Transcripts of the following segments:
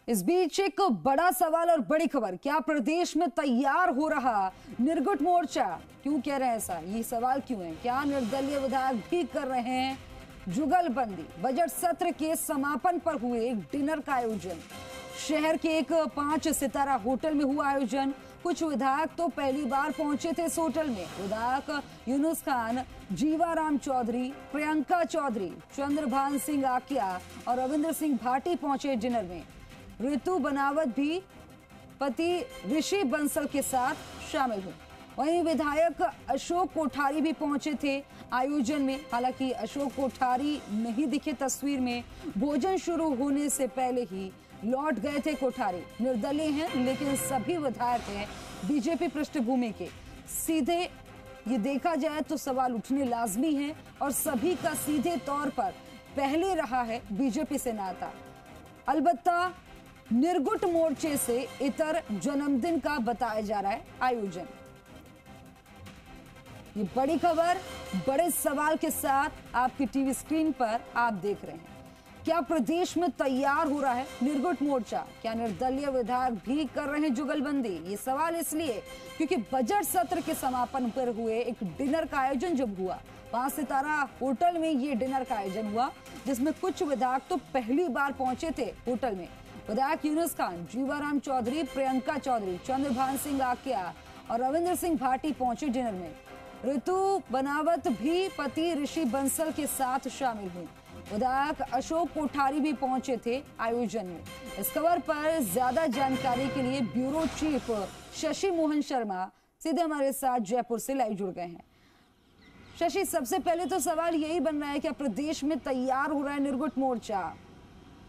इस बीच एक बड़ा सवाल और बड़ी खबर, क्या प्रदेश में तैयार हो रहा निर्गुट मोर्चा? क्यों कह रहे हैं ऐसा? ये सवाल क्यों है? क्या निर्दलीय विधायक भी कर रहे हैं जुगलबंदी? बजट सत्र के समापन पर हुए एक डिनर का आयोजन, शहर के एक 5 सितारा होटल में हुआ आयोजन। कुछ विधायक तो पहली बार पहुंचे थे इस होटल में। विधायक यूनुस खान, जीवाराम चौधरी, प्रियंका चौधरी, चंद्रभान सिंह आकिया और रविंद्र सिंह भाटी पहुंचे डिनर में। ऋतु बनावत भी पति ऋषि बंसल के साथ शामिल हुए। वहीं विधायक अशोक कोठारी भी पहुंचे थे आयोजन में। हालांकि अशोक कोठारी नहीं दिखे तस्वीर में। भोजन शुरू होने से पहले ही लौट गए थे कोठारी। निर्दलीय हैं लेकिन सभी विधायक हैं बीजेपी पृष्ठभूमि के। सीधे ये देखा जाए तो सवाल उठने लाजमी है और सभी का सीधे तौर पर पहले रहा है बीजेपी से नाता। अलबत्ता निर्गुट मोर्चे से इतर जन्मदिन का बताया जा रहा है आयोजन। ये बड़ी खबर बड़े सवाल के साथ आपकी टीवी स्क्रीन पर आप देख रहे हैं। क्या प्रदेश में तैयार हो रहा है निर्गुट मोर्चा? क्या निर्दलीय विधायक भी कर रहे हैं जुगलबंदी? ये सवाल इसलिए क्योंकि बजट सत्र के समापन पर हुए एक डिनर का आयोजन जब हुआ, 5 सितारा होटल में ये डिनर का आयोजन हुआ, जिसमें कुछ विधायक तो पहली बार पहुंचे थे होटल में। विधायक यूनुस खान, जीवाराम चौधरी, प्रियंका चौधरी, चंद्रभान सिंह आकिया और रविंद्र सिंह भाटी पहुंचे डिनर में। ऋतु बनावत भी पति ऋषि बंसल के साथ शामिल हुई। विधायक अशोक कोठारी भी पहुंचे थे आयोजन में। इस खबर पर ज्यादा जानकारी के लिए ब्यूरो चीफ शशि मोहन शर्मा सीधे हमारे साथ जयपुर से लाइव जुड़ गए हैं। शशि, सबसे पहले तो सवाल यही बन रहा है कि प्रदेश में तैयार हो रहा है निर्गुट मोर्चा,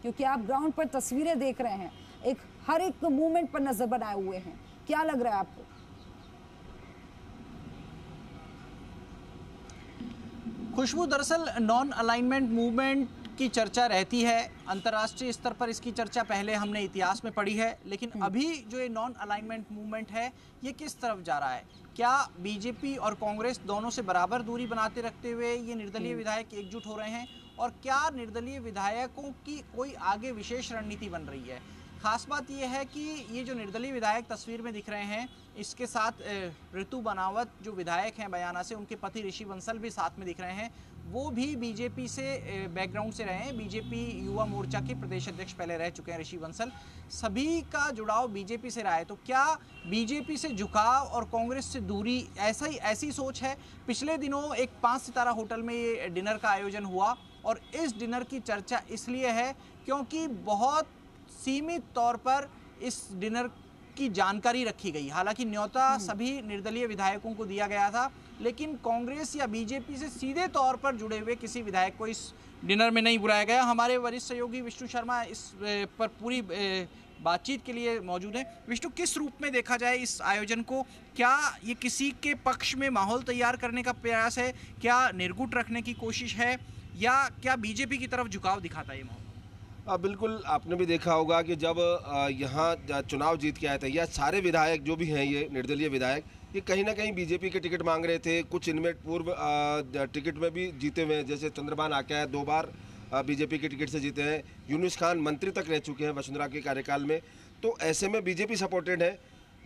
क्योंकि आप ग्राउंड पर तस्वीरें देख रहे हैं, हर एक मूवमेंट पर नजर बनाए हुए हैं। क्या लग रहा है आपको? खुशबू, दरअसल नॉन अलाइनमेंट मूवमेंट की चर्चा रहती है अंतर्राष्ट्रीय स्तर पर। इसकी चर्चा पहले हमने इतिहास में पढ़ी है, लेकिन अभी जो ये नॉन अलाइनमेंट मूवमेंट है ये किस तरफ जा रहा है? क्या बीजेपी और कांग्रेस दोनों से बराबर दूरी बनाते रखते हुए ये निर्दलीय विधायक एकजुट हो रहे हैं? और क्या निर्दलीय विधायकों की कोई आगे विशेष रणनीति बन रही है? खास बात यह है कि ये जो निर्दलीय विधायक तस्वीर में दिख रहे हैं, इसके साथ ऋतु बनावत जो विधायक हैं बयाना से, उनके पति ऋषि बंसल भी साथ में दिख रहे हैं। वो भी बीजेपी से बैकग्राउंड से रहे हैं, बीजेपी युवा मोर्चा के प्रदेश अध्यक्ष पहले रह चुके हैं ऋषि बंसल। सभी का जुड़ाव बीजेपी से रहा है। तो क्या बीजेपी से झुकाव और कांग्रेस से दूरी, ऐसी सोच है? पिछले दिनों एक 5 सितारा होटल में ये डिनर का आयोजन हुआ और इस डिनर की चर्चा इसलिए है क्योंकि बहुत सीमित तौर पर इस डिनर की जानकारी रखी गई। हालांकि न्योता सभी निर्दलीय विधायकों को दिया गया था, लेकिन कांग्रेस या बीजेपी से सीधे तौर पर जुड़े हुए किसी विधायक को इस डिनर में नहीं बुलाया गया। हमारे वरिष्ठ सहयोगी विष्णु शर्मा इस पर पूरी बातचीत के लिए मौजूद हैं। विष्णु, किस रूप में देखा जाए इस आयोजन को? क्या ये किसी के पक्ष में माहौल तैयार करने का प्रयास है? क्या निर्गुट रखने की कोशिश है या क्या बीजेपी की तरफ झुकाव दिखाता है ये माहौल? बिल्कुल, आपने भी देखा होगा कि जब यहाँ चुनाव जीत के आए थे, या सारे विधायक जो भी हैं ये निर्दलीय विधायक, ये कहीं ना कहीं बीजेपी के टिकट मांग रहे थे। कुछ इनमें पूर्व टिकट में भी जीते हुए हैं, जैसे चंद्रभान आकिया 2 बार बीजेपी के टिकट से जीते हैं। यूनुस खान मंत्री तक रह चुके हैं वसुंधरा के कार्यकाल में। तो ऐसे में बीजेपी सपोर्टेड है।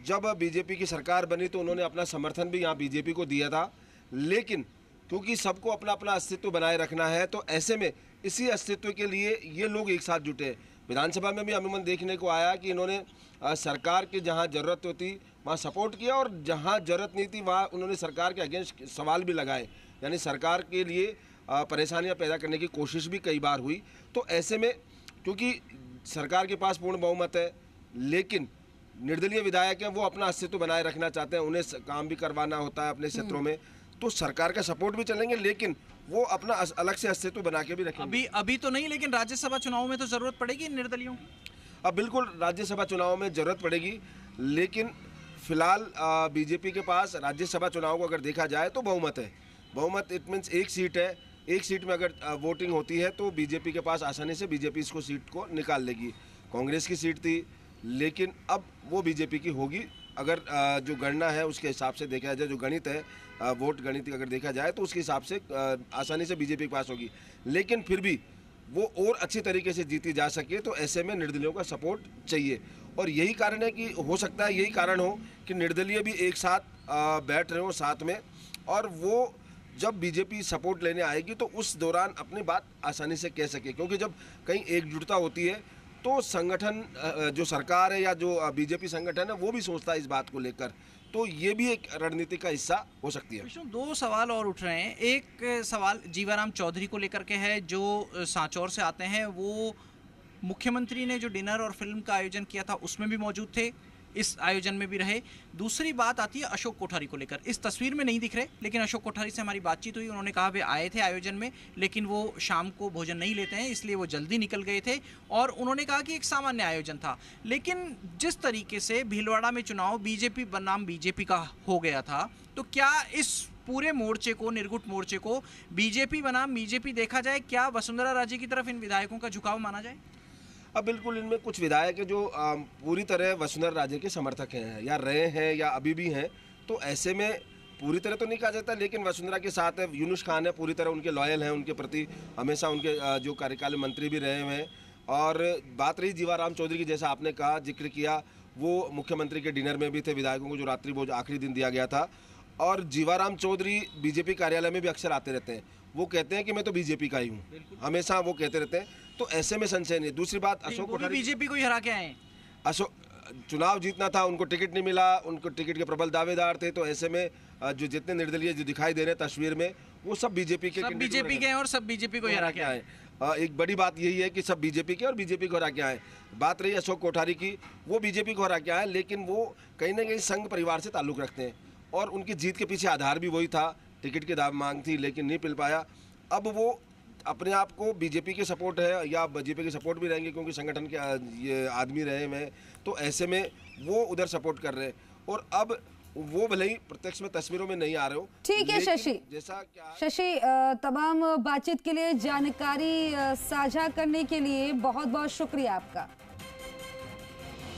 जब बीजेपी की सरकार बनी तो उन्होंने अपना समर्थन भी यहाँ बीजेपी को दिया था, लेकिन क्योंकि सबको अपना अपना अस्तित्व बनाए रखना है, तो ऐसे में इसी अस्तित्व के लिए ये लोग एक साथ जुटे। विधानसभा में भी अमूमन देखने को आया कि इन्होंने सरकार की जहां ज़रूरत होती वहां सपोर्ट किया और जहां ज़रूरत नहीं थी वहां उन्होंने सरकार के अगेंस्ट सवाल भी लगाए, यानी सरकार के लिए परेशानियां पैदा करने की कोशिश भी कई बार हुई। तो ऐसे में क्योंकि सरकार के पास पूर्ण बहुमत है, लेकिन निर्दलीय विधायक हैं, वो अपना अस्तित्व बनाए रखना चाहते हैं, उन्हें काम भी करवाना होता है अपने क्षेत्रों में, तो सरकार का सपोर्ट भी चलेंगे, लेकिन वो अपना अलग से अस्तित्व बना के भी रखेंगे। अभी तो नहीं, लेकिन राज्यसभा चुनाव में तो जरूरत पड़ेगी निर्दलीयों की। अब बिल्कुल राज्यसभा चुनाव में जरूरत पड़ेगी, लेकिन फिलहाल बीजेपी के पास राज्यसभा चुनाव को अगर देखा जाए तो बहुमत है। बहुमत इट मीन्स एक सीट है। एक सीट में अगर वोटिंग होती है तो बीजेपी के पास आसानी से बीजेपी इसको सीट को निकाल लेगी। कांग्रेस की सीट थी, लेकिन अब वो बीजेपी की होगी। अगर जो गणना है उसके हिसाब से देखा जाए, जो गणित है, वोट गणित अगर देखा जाए तो उसके हिसाब से आसानी से बीजेपी के पास होगी। लेकिन फिर भी वो और अच्छी तरीके से जीती जा सके, तो ऐसे में निर्दलीयों का सपोर्ट चाहिए। और यही कारण है कि हो सकता है यही कारण हो कि निर्दलीय भी एक साथ बैठ रहे हो साथ में, और वो जब बीजेपी सपोर्ट लेने आएगी तो उस दौरान अपनी बात आसानी से कह सके, क्योंकि जब कहीं एकजुटता होती है तो संगठन जो सरकार है या जो बीजेपी संगठन है वो भी सोचता है इस बात को लेकर, तो ये भी एक रणनीति का हिस्सा हो सकती है। विष्णु, दो सवाल और उठ रहे हैं। एक सवाल जीवाराम चौधरी को लेकर के है, जो सांचौर से आते हैं। वो मुख्यमंत्री ने जो डिनर और फिल्म का आयोजन किया था उसमें भी मौजूद थे, इस आयोजन में भी रहे। दूसरी बात आती है अशोक कोठारी को लेकर। इस तस्वीर में नहीं दिख रहे, लेकिन अशोक कोठारी से हमारी बातचीत हुई। उन्होंने कहा वे आए थे आयोजन में, लेकिन वो शाम को भोजन नहीं लेते हैं, इसलिए वो जल्दी निकल गए थे। और उन्होंने कहा कि एक सामान्य आयोजन था। लेकिन जिस तरीके से भीलवाड़ा में चुनाव बीजेपी बनाम बीजेपी का हो गया था, तो क्या इस पूरे मोर्चे को, निर्गुट मोर्चे को बीजेपी बनाम बीजेपी देखा जाए? क्या वसुंधरा राजे की तरफ इन विधायकों का झुकाव माना जाए? अब बिल्कुल इनमें कुछ विधायक हैं जो पूरी तरह वसुंधरा राजे के समर्थक हैं या रहे हैं या अभी भी हैं, तो ऐसे में पूरी तरह तो नहीं कहा जाता, लेकिन वसुंधरा के साथ है। यूनुस खान है, पूरी तरह उनके लॉयल हैं, उनके प्रति हमेशा उनके जो कार्यकाल मंत्री भी रहे हुए हैं। और बात रही जीवाराम चौधरी की, जैसा आपने कहा, जिक्र किया, वो मुख्यमंत्री के डिनर में भी थे, विधायकों को जो रात्रि भोज आखिरी दिन दिया गया था। और जीवाराम चौधरी बीजेपी कार्यालय में भी अक्सर आते रहते हैं। वो कहते हैं कि मैं तो बीजेपी का ही हूँ, हमेशा वो कहते रहते हैं, तो ऐसे में संशय नहीं। दूसरी बात, अशोक कोठारी बीजेपी को ही हरा के आए। अशोक चुनाव जीतना था, उनको टिकट नहीं मिला, उनको टिकट के प्रबल दावेदार थे, तो ऐसे में जो जितने निर्दलीय जो दिखाई दे रहे हैं तस्वीर में, वो सब बीजेपी के हैं और सब बीजेपी को हरा के आए। एक बड़ी बात यही है कि सब बीजेपी के और बीजेपी को हरा के आए। बात रही अशोक कोठारी की, वो बीजेपी को हरा के आए, लेकिन वो कहीं ना कहीं संघ परिवार से ताल्लुक रखते हैं, और उनकी जीत के पीछे आधार भी वही था, टिकट की मांग थी, लेकिन नहीं मिल पाया। अब वो अपने आप को बीजेपी के सपोर्ट है या बीजेपी के सपोर्ट भी रहेंगे, क्योंकि संगठन के ये आदमी रहे हैं, तो ऐसे में वो उधर सपोर्ट कर रहे हैं। और अब वो भले ही प्रत्यक्ष में तस्वीरों में नहीं आ रहे हो। ठीक है शशि, जैसा क्या शशि, तमाम बातचीत के लिए, जानकारी साझा करने के लिए बहुत बहुत शुक्रिया आपका।